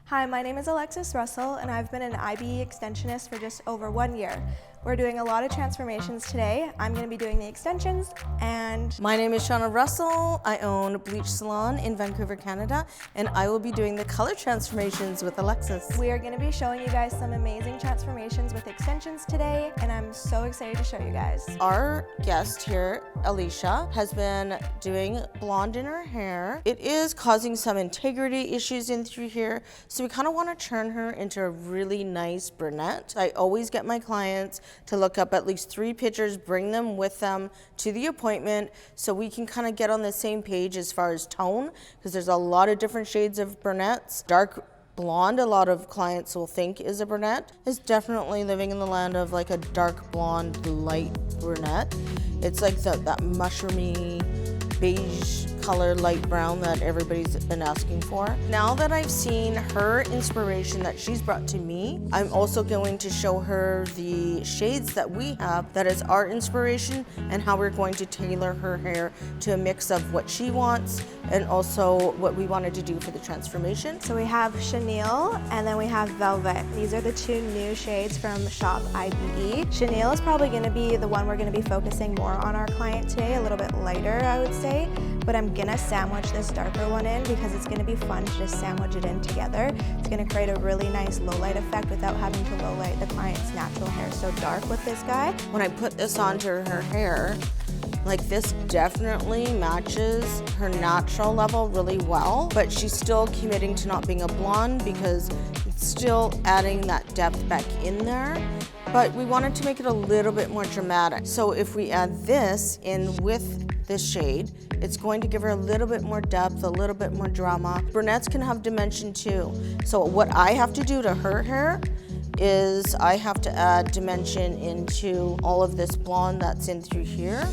Hi, my name is Alexis Russell, and I've been an IBE Extensionist for just over 1 year. We're doing a lot of transformations today. I'm going to be doing the extensions, and my name is Shawna Russell. I own a bleach salon in Vancouver, Canada, and I will be doing the color transformations with Alexis. We are going to be showing you guys some amazing transformations with extensions today, and I'm so excited to show you guys. Our guest here, Alicia, has been doing blonde in her hair. It is causing some integrity issues in through here, so we kind of want to turn her into a really nice brunette. I always get my clients to look up at least 3 pictures, bring them with them to the appointment so we can kind of get on the same page as far as tone, because there's a lot of different shades of brunettes. Dark blonde, a lot of clients will think is a brunette, is definitely living in the land of like a dark blonde, light brunette. It's like that mushroomy beige color, light brown that everybody's been asking for. Now that I've seen her inspiration that she's brought to me, I'm also going to show her the shades that we have that is our inspiration and how we're going to tailor her hair to a mix of what she wants and also what we wanted to do for the transformation. So we have Chenille and then we have Velvet. These are the 2 new shades from Shop IBE. Chenille is probably going to be the one we're going to be focusing more on our client today, a little bit lighter I would say, but I'm gonna sandwich this darker one in because it's gonna be fun to just sandwich it in together. It's gonna create a really nice low light effect without having to low light the client's natural hair so dark with this guy. When I put this onto her hair, like this definitely matches her natural level really well, but she's still committing to not being a blonde because it's still adding that depth back in there. But we wanted to make it a little bit more dramatic. So if we add this in with this shade, it's going to give her a little bit more depth, a little bit more drama. Brunettes can have dimension too. So what I have to do to her hair is I have to add dimension into all of this blonde that's in through here.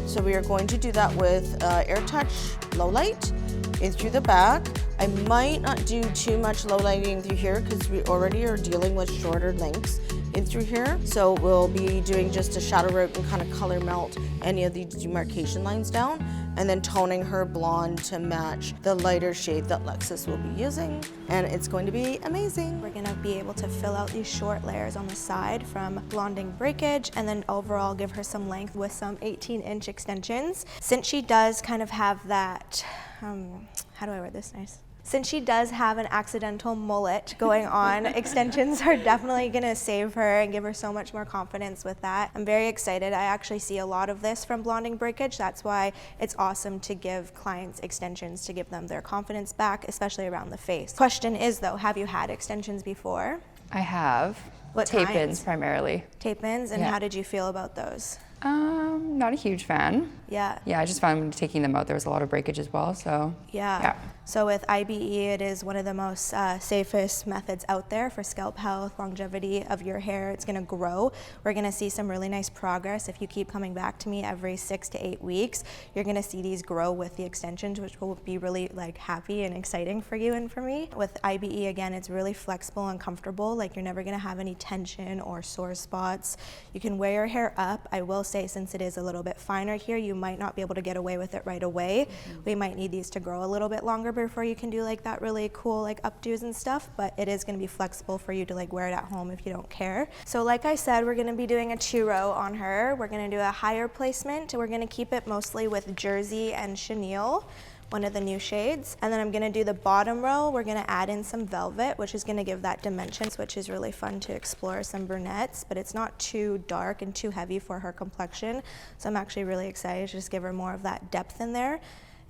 So we are going to do that with AirTouch low light in through the back. I might not do too much low lighting through here because we already are dealing with shorter lengths in through here. So we'll be doing just a shadow root and kind of color melt any of the demarcation lines down and then toning her blonde to match the lighter shade that Alexis will be using. And it's going to be amazing. We're gonna be able to fill out these short layers on the side from blonding breakage and then overall give her some length with some 18-inch extensions. Since she does kind of have that, how do I word this nice? Since she does have an accidental mullet going on, extensions are definitely gonna save her and give her so much more confidence with that. I'm very excited. I actually see a lot of this from blonding breakage. That's why it's awesome to give clients extensions to give them their confidence back, especially around the face. Question is though, have you had extensions before? I have. What Tape-ins primarily. Tape-ins, and Yeah. how did you feel about those? Not a huge fan. Yeah. Yeah, I just found taking them out, there was a lot of breakage as well, so. Yeah. So with IBE, it is one of the most safest methods out there for scalp health, longevity of your hair. It's gonna grow. We're gonna see some really nice progress. If you keep coming back to me every 6 to 8 weeks, you're gonna see these grow with the extensions, which will be really like happy and exciting for you and for me. With IBE, again, it's really flexible and comfortable. Like you're never gonna have any tension or sore spots. You can wear your hair up. I will say, since it is a little bit finer here, you might not be able to get away with it right away. We might need these to grow a little bit longer before you can do like that really cool like updos and stuff, but it is going to be flexible for you to like wear it at home if you don't care. So like I said, we're going to be doing a 2-row on her. We're going to do a higher placement. We're going to keep it mostly with Jersey and Chenille, one of the new shades. And then I'm gonna do the bottom row. We're gonna add in some Velvet, which is gonna give that dimension, which is really fun to explore some brunettes, but it's not too dark and too heavy for her complexion. So I'm actually really excited to just give her more of that depth in there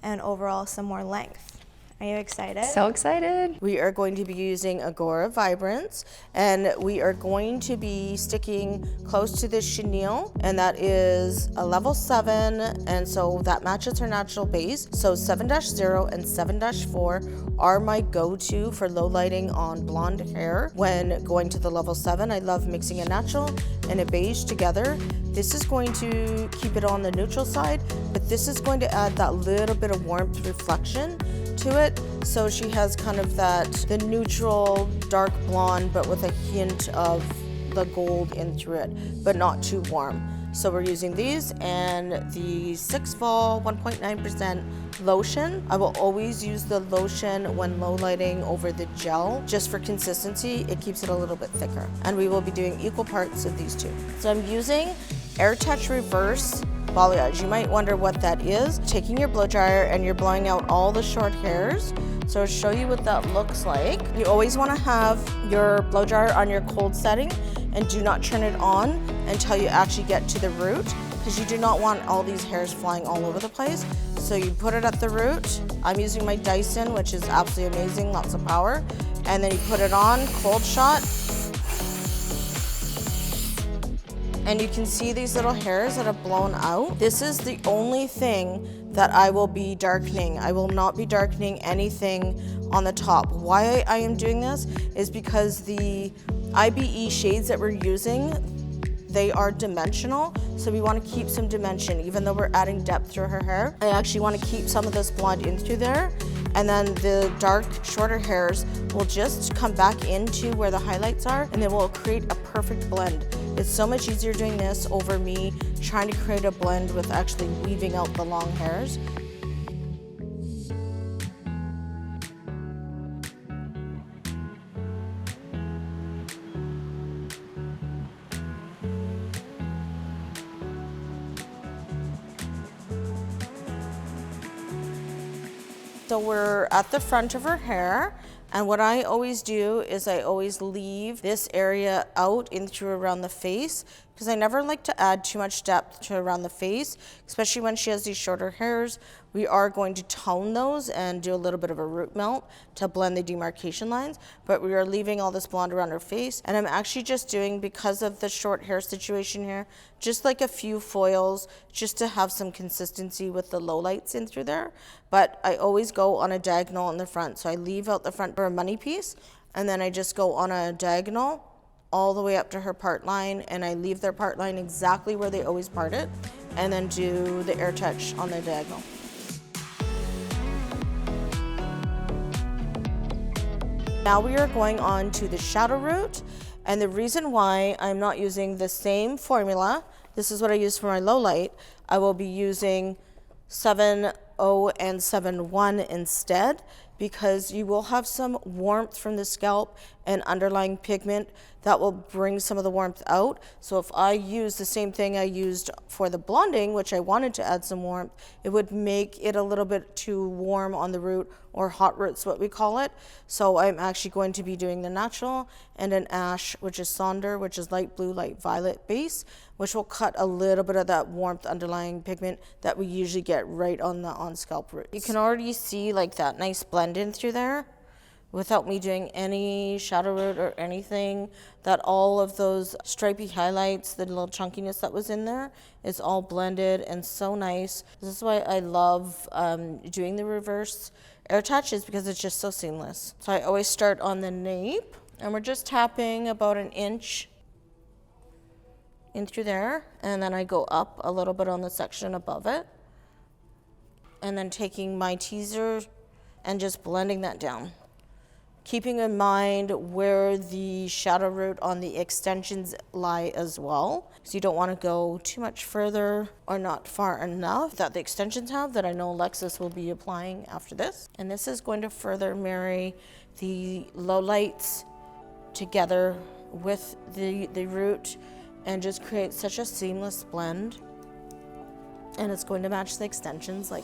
and overall some more length. Are you excited? So excited. We are going to be using Agora Vibrance, and we are going to be sticking close to this chenille, and that is a level 7, and so that matches her natural base. So 7-0 and 7-4 are my go-to for low lighting on blonde hair. When going to the level 7, I love mixing a natural and a beige together. This is going to keep it on the neutral side, but this is going to add that little bit of warmth reflection to it, so she has kind of the neutral dark blonde but with a hint of the gold in through it, but not too warm. So we're using these and the 6 Vol 1.9% lotion. I will always use the lotion when low lighting over the gel, just for consistency. It keeps it a little bit thicker. And we will be doing equal parts of these two. So I'm using AirTouch Reverse Balayage. You might wonder what that is. Taking your blow dryer and you're blowing out all the short hairs. So I'll show you what that looks like. You always want to have your blow dryer on your cold setting and do not turn it on until you actually get to the root, because you do not want all these hairs flying all over the place. So you put it at the root. I'm using my Dyson, which is absolutely amazing, lots of power. And then you put it on, cold shot. And you can see these little hairs that have blown out. This is the only thing that I will be darkening. I will not be darkening anything on the top. Why I am doing this is because the IBE shades that we're using, they are dimensional, so we want to keep some dimension. Even though we're adding depth through her hair, I actually want to keep some of this blonde in through there, and then the dark, shorter hairs will just come back into where the highlights are, and then we'll create a perfect blend. It's so much easier doing this over me trying to create a blend with actually weaving out the long hairs. So we're at the front of her hair, and what I always do is I always leave this area out in through around the face, because I never like to add too much depth to around the face, especially when she has these shorter hairs. We are going to tone those and do a little bit of a root melt to blend the demarcation lines, but we are leaving all this blonde around her face. And I'm actually just doing, because of the short hair situation here, just like a few foils just to have some consistency with the low lights in through there. But I always go on a diagonal in the front. So I leave out the front for a money piece, and then I just go on a diagonal all the way up to her part line, and I leave their part line exactly where they always part it, and then do the AirTouch on the diagonal. Now we are going on to the shadow root, and the reason why I'm not using the same formula, this is what I use for my low light, I will be using 7.0 and 7.1 instead, because you will have some warmth from the scalp and underlying pigment that will bring some of the warmth out. So if I use the same thing I used for the blonding, which I wanted to add some warmth, it would make it a little bit too warm on the root, or hot root's what we call it. So I'm actually going to be doing the natural and an ash, which is Sonder, which is light blue, light violet base, which will cut a little bit of that warmth underlying pigment that we usually get right on the on-scalp root. You can already see like that nice blend in through there without me doing any shadow root or anything, that all of those stripy highlights, the little chunkiness that was in there, is all blended and so nice. This is why I love doing the reverse AirTouch, is because it's just so seamless. So I always start on the nape, and we're just tapping about an inch in through there, and then I go up a little bit on the section above it, and then taking my teaser and just blending that down. Keeping in mind where the shadow root on the extensions lie as well. So you don't want to go too much further or not far enough that the extensions have, that I know Alexis will be applying after this. And this is going to further marry the low lights together with the root and just create such a seamless blend. And it's going to match the extensions like.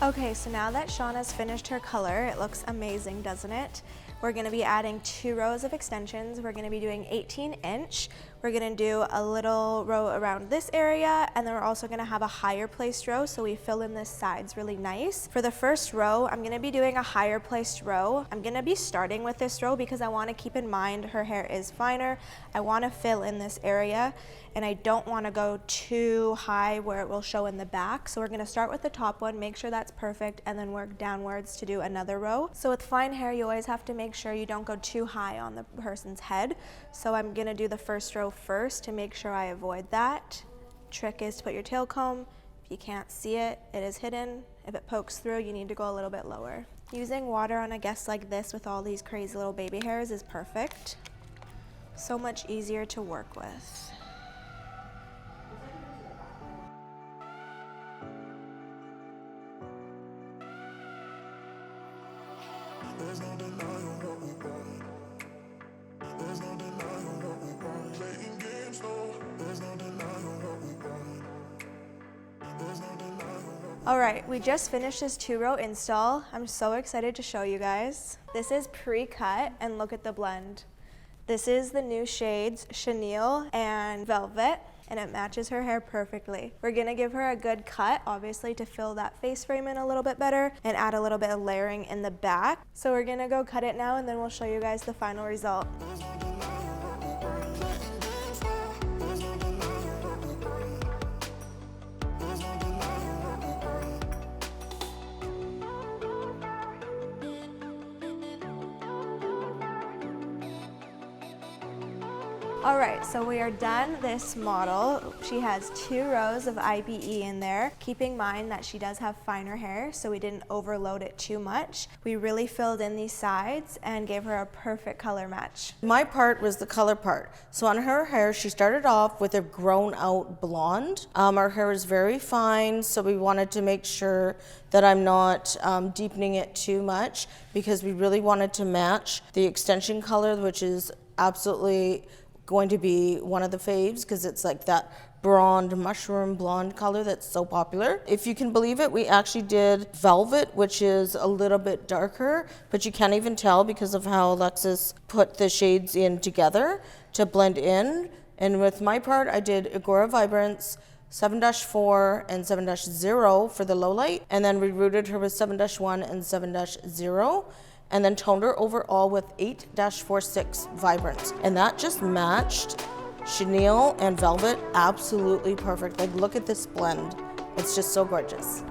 Okay, so now that Shawna's finished her color, it looks amazing, doesn't it? We're gonna be adding 2 rows of extensions. We're gonna be doing 18-inch We're gonna do a little row around this area, and then we're also gonna have a higher placed row, so we fill in the sides really nice. For the first row, I'm gonna be doing a higher placed row. I'm gonna be starting with this row because I wanna keep in mind her hair is finer. I wanna fill in this area, and I don't wanna go too high where it will show in the back. So we're gonna start with the top one, make sure that's perfect, and then work downwards to do another row. So with fine hair, you always have to make sure you don't go too high on the person's head. So I'm gonna do the first row first to make sure I avoid that. Trick is to put your tail comb. If you can't see it, it is hidden. If it pokes through, you need to go a little bit lower. Using water on a guest like this with all these crazy little baby hairs is perfect. So much easier to work with. There's no denying what we want. There's no denying what we want. Playing games, no. There's no denying what we want. There's no denying what we All right, we just finished this 2-row install. I'm so excited to show you guys. This is pre-cut, and look at the blend. This is the new shades, Chenille and Velvet, and it matches her hair perfectly. We're gonna give her a good cut, obviously, to fill that face frame in a little bit better and add a little bit of layering in the back. So we're gonna go cut it now, and then we'll show you guys the final result. All right, so we are done this model. She has 2 rows of IBE in there. Keep in mind that she does have finer hair, so we didn't overload it too much. We really filled in these sides and gave her a perfect color match. My part was the color part. So on her hair, she started off with a grown out blonde. Our hair is very fine, so we wanted to make sure that I'm not deepening it too much because we really wanted to match the extension color, which is absolutely going to be one of the faves because it's like that blonde, mushroom blonde color that's so popular. If you can believe it, we actually did Velvet, which is a little bit darker, but you can't even tell because of how Alexis put the shades in together to blend in. And with my part, I did Agora Vibrance, 7-4 and 7-0 for the low light, and then rerouted her with 7-1 and 7-0. And then toned her overall with 8-46 Vibrant. And that just matched Chenille and Velvet absolutely perfect. Like, look at this blend. It's just so gorgeous.